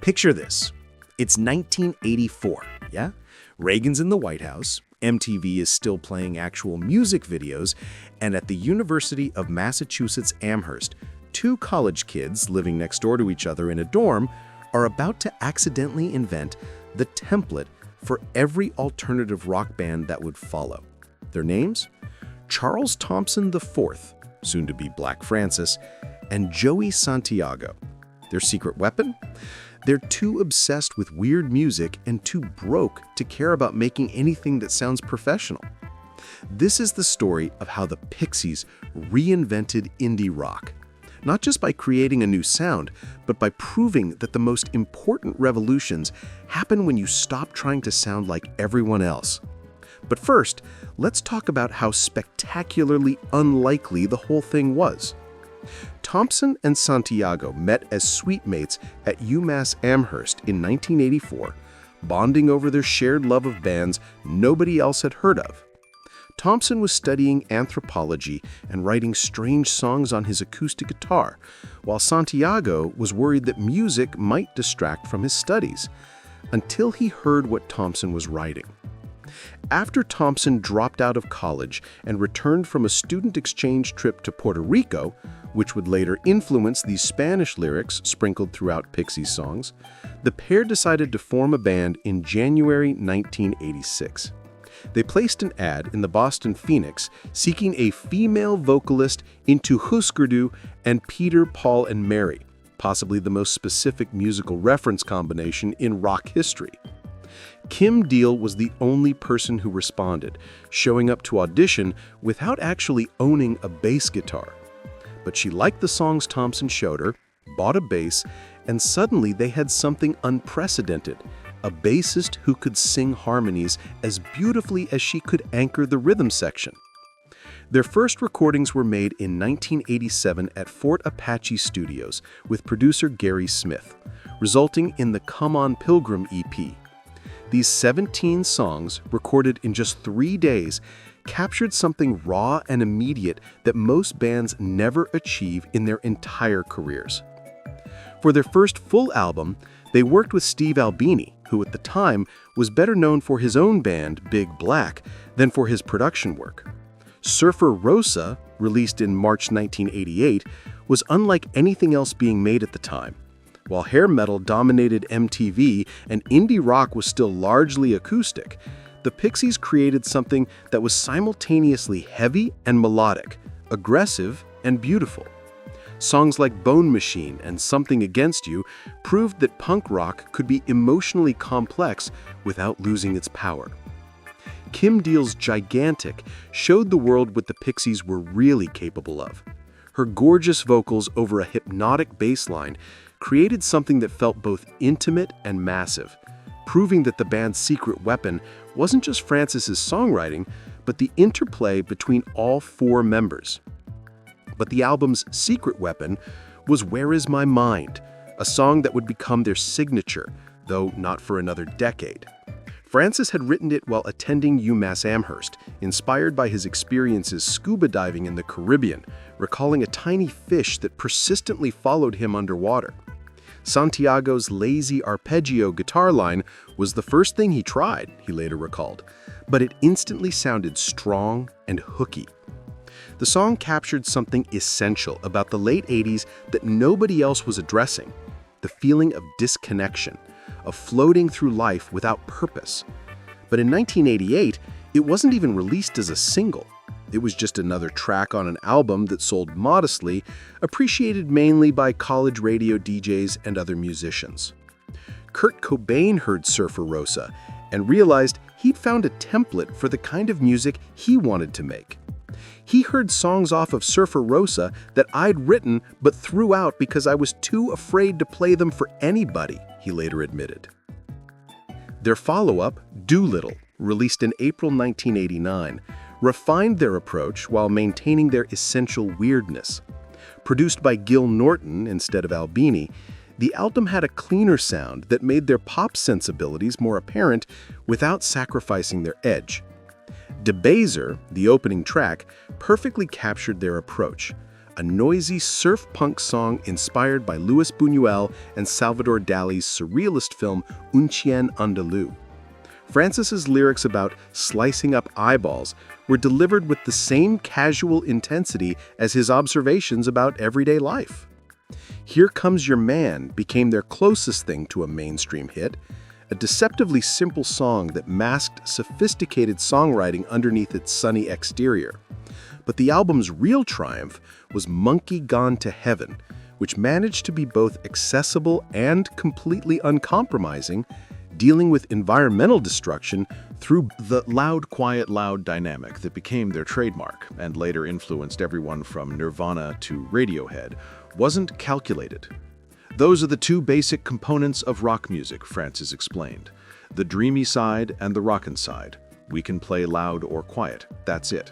Picture this. It's 1984, yeah? Reagan's in the White House, MTV is still playing actual music videos, and at the University of Massachusetts Amherst, two college kids living next door to each other in a dorm are about to accidentally invent the template for every alternative rock band that would follow. Their names? Charles Thompson IV, soon to be Black Francis, and Joey Santiago. Their secret weapon? They're too obsessed with weird music and too broke to care about making anything that sounds professional. This is the story of how the Pixies reinvented indie rock, not just by creating a new sound, but by proving that the most important revolutions happen when you stop trying to sound like everyone else. But first, let's talk about how spectacularly unlikely the whole thing was. Thompson and Santiago met as suitemates at UMass Amherst in 1984, bonding over their shared love of bands nobody else had heard of. Thompson was studying anthropology and writing strange songs on his acoustic guitar, while Santiago was worried that music might distract from his studies, until he heard what Thompson was writing. After Thompson dropped out of college and returned from a student exchange trip to Puerto Rico, which would later influence these Spanish lyrics sprinkled throughout Pixies songs, the pair decided to form a band in January 1986. They placed an ad in the Boston Phoenix seeking a female vocalist into Husker Du and Peter, Paul, and Mary, possibly the most specific musical reference combination in rock history. Kim Deal was the only person who responded, showing up to audition without actually owning a bass guitar. But she liked the songs Thompson showed her, bought a bass, and suddenly they had something unprecedented, a bassist who could sing harmonies as beautifully as she could anchor the rhythm section. Their first recordings were made in 1987 at Fort Apache Studios with producer Gary Smith, resulting in the Come On Pilgrim EP. These 17 songs, recorded in just 3 days, captured something raw and immediate that most bands never achieve in their entire careers. For their first full album, they worked with Steve Albini, who at the time was better known for his own band, Big Black, than for his production work. Surfer Rosa, released in March 1988, was unlike anything else being made at the time. While hair metal dominated MTV and indie rock was still largely acoustic, the Pixies created something that was simultaneously heavy and melodic, aggressive and beautiful. Songs like Bone Machine and Something Against You proved that punk rock could be emotionally complex without losing its power. Kim Deal's Gigantic showed the world what the Pixies were really capable of. Her gorgeous vocals over a hypnotic bass line created something that felt both intimate and massive, proving that the band's secret weapon wasn't just Francis's songwriting, but the interplay between all 4 members. But the album's secret weapon was Where Is My Mind, a song that would become their signature, though not for another decade. Francis had written it while attending UMass Amherst, inspired by his experiences scuba diving in the Caribbean, recalling a tiny fish that persistently followed him underwater. Santiago's lazy arpeggio guitar line was the first thing he tried, he later recalled, but it instantly sounded strong and hooky. The song captured something essential about the late 80s that nobody else was addressing, the feeling of disconnection, of floating through life without purpose. But in 1988, it wasn't even released as a single. It was just another track on an album that sold modestly, appreciated mainly by college radio DJs and other musicians. Kurt Cobain heard Surfer Rosa and realized he'd found a template for the kind of music he wanted to make. He heard songs off of Surfer Rosa that I'd written but threw out because I was too afraid to play them for anybody, he later admitted. Their follow-up, Doolittle, released in April 1989, refined their approach while maintaining their essential weirdness. Produced by Gil Norton instead of Albini, the album had a cleaner sound that made their pop sensibilities more apparent without sacrificing their edge. Debaser, the opening track, perfectly captured their approach, a noisy surf punk song inspired by Luis Buñuel and Salvador Dali's surrealist film Un Chien Andalou. Frances's lyrics about slicing up eyeballs were delivered with the same casual intensity as his observations about everyday life. Here Comes Your Man became their closest thing to a mainstream hit, a deceptively simple song that masked sophisticated songwriting underneath its sunny exterior. But the album's real triumph was Monkey Gone to Heaven, which managed to be both accessible and completely uncompromising, dealing with environmental destruction through the loud, quiet, loud dynamic that became their trademark and later influenced everyone from Nirvana to Radiohead, wasn't calculated. Those are the two basic components of rock music, Frances explained. The dreamy side and the rockin' side. We can play loud or quiet, that's it.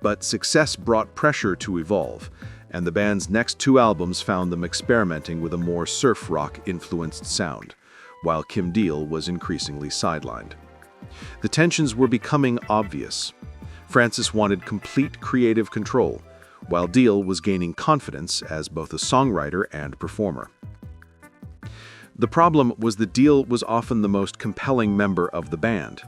But success brought pressure to evolve, and the band's next two albums found them experimenting with a more surf rock-influenced sound, while Kim Deal was increasingly sidelined. The tensions were becoming obvious. Frances wanted complete creative control, while Deal was gaining confidence as both a songwriter and performer. The problem was that Deal was often the most compelling member of the band.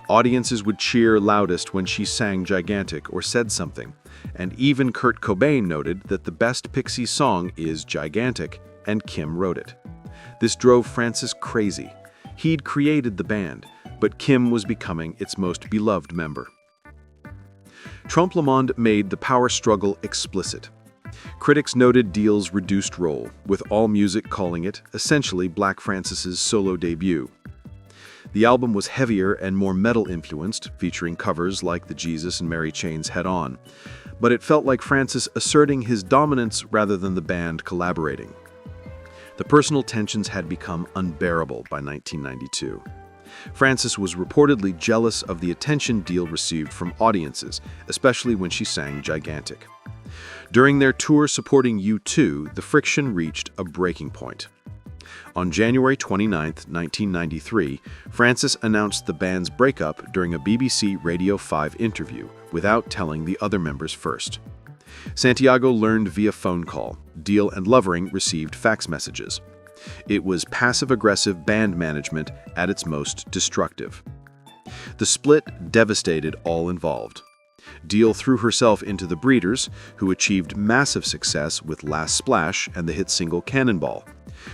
Audiences would cheer loudest when she sang Gigantic or said something, and even Kurt Cobain noted that the best Pixies song is Gigantic, and Kim wrote it. This drove Frances crazy. He'd created the band, but Kim was becoming its most beloved member. Trompe le Monde made the power struggle explicit. Critics noted Deal's reduced role, with AllMusic calling it, essentially, Black Frances's solo debut. The album was heavier and more metal-influenced, featuring covers like the Jesus and Mary Chain's Head On, but it felt like Frances asserting his dominance rather than the band collaborating. The personal tensions had become unbearable by 1992. Frances was reportedly jealous of the attention Deal received from audiences, especially when she sang Gigantic. During their tour supporting U2, the friction reached a breaking point. On January 29, 1993, Frances announced the band's breakup during a BBC Radio 5 interview, without telling the other members first. Santiago learned via phone call. Deal and Lovering received fax messages. It was passive-aggressive band management at its most destructive. The split devastated all involved. Deal threw herself into the Breeders, who achieved massive success with Last Splash and the hit single Cannonball.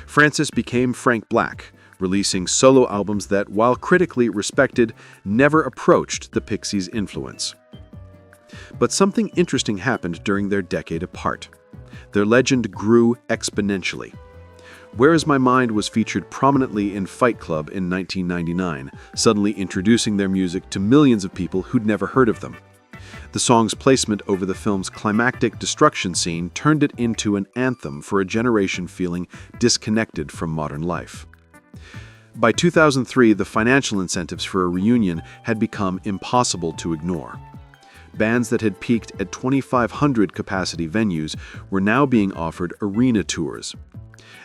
Frances became Frank Black, releasing solo albums that, while critically respected, never approached the Pixies' influence. But something interesting happened during their decade apart. Their legend grew exponentially. Where Is My Mind was featured prominently in Fight Club in 1999, suddenly introducing their music to millions of people who'd never heard of them. The song's placement over the film's climactic destruction scene turned it into an anthem for a generation feeling disconnected from modern life. By 2003, the financial incentives for a reunion had become impossible to ignore. Bands that had peaked at 2,500 capacity venues were now being offered arena tours.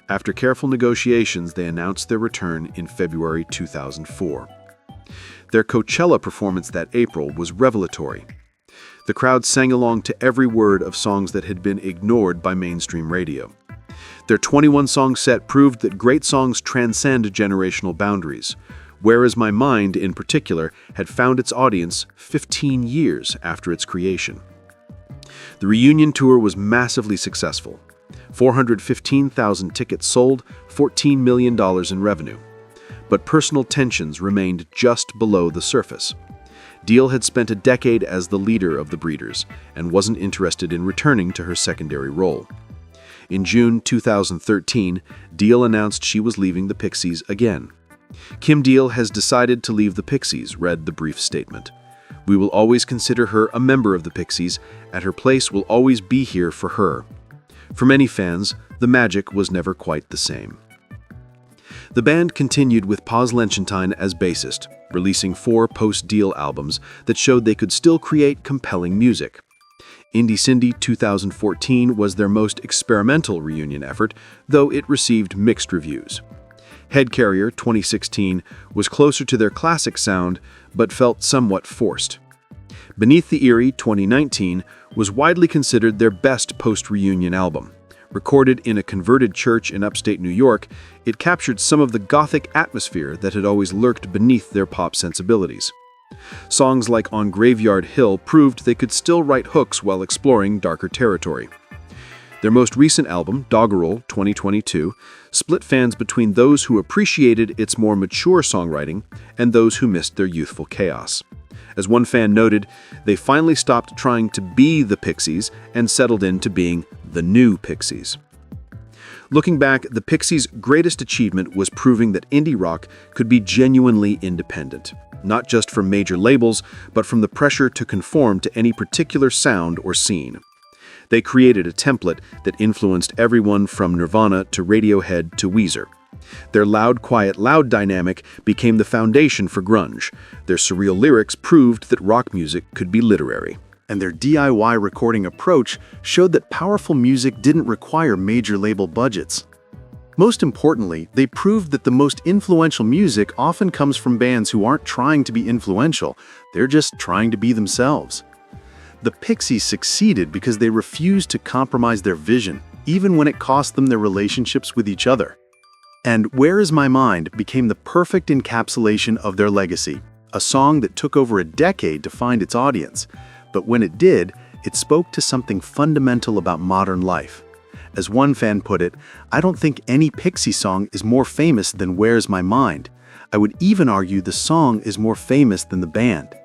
After careful negotiations, they announced their return in February 2004. Their Coachella performance that April was revelatory. The crowd sang along to every word of songs that had been ignored by mainstream radio. Their 21-song set proved that great songs transcend generational boundaries. Where Is My Mind, in particular, had found its audience 15 years after its creation. The reunion tour was massively successful. 415,000 tickets sold, $14 million in revenue. But personal tensions remained just below the surface. Deal had spent a decade as the leader of the Breeders and wasn't interested in returning to her secondary role. In June 2013, Deal announced she was leaving the Pixies again. Kim Deal has decided to leave the Pixies, read the brief statement. We will always consider her a member of the Pixies, and her place will always be here for her. For many fans, the magic was never quite the same. The band continued with Paz Lenchenstein as bassist, releasing 4 post-Deal albums that showed they could still create compelling music. Indie Cindy 2014 was their most experimental reunion effort, though it received mixed reviews. Head Carrier 2016 was closer to their classic sound, but felt somewhat forced. Beneath the Eyrie, 2019, was widely considered their best post-reunion album. Recorded in a converted church in upstate New York, it captured some of the gothic atmosphere that had always lurked beneath their pop sensibilities. Songs like On Graveyard Hill proved they could still write hooks while exploring darker territory. Their most recent album, Doggerel 2022, split fans between those who appreciated its more mature songwriting and those who missed their youthful chaos. As one fan noted, they finally stopped trying to be the Pixies and settled into being the new Pixies. Looking back, the Pixies' greatest achievement was proving that indie rock could be genuinely independent, not just from major labels, but from the pressure to conform to any particular sound or scene. They created a template that influenced everyone from Nirvana to Radiohead to Weezer. Their loud, quiet, loud dynamic became the foundation for grunge. Their surreal lyrics proved that rock music could be literary. And their DIY recording approach showed that powerful music didn't require major label budgets. Most importantly, they proved that the most influential music often comes from bands who aren't trying to be influential, they're just trying to be themselves. The Pixies succeeded because they refused to compromise their vision, even when it cost them their relationships with each other. And Where Is My Mind became the perfect encapsulation of their legacy, a song that took over a decade to find its audience. But when it did, it spoke to something fundamental about modern life. As one fan put it, I don't think any Pixie song is more famous than Where's My Mind. I would even argue the song is more famous than the band.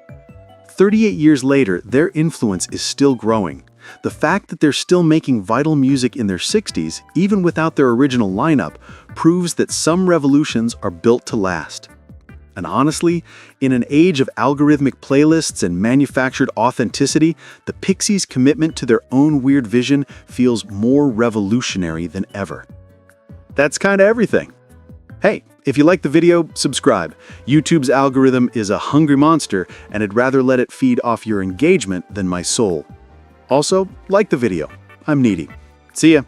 38 years later, their influence is still growing. The fact that they're still making vital music in their 60s, even without their original lineup, proves that some revolutions are built to last. And honestly, in an age of algorithmic playlists and manufactured authenticity, the Pixies' commitment to their own weird vision feels more revolutionary than ever. That's kind of everything. Hey, if you like the video, subscribe. YouTube's algorithm is a hungry monster, and I'd rather let it feed off your engagement than my soul. Also, like the video. I'm needy. See ya.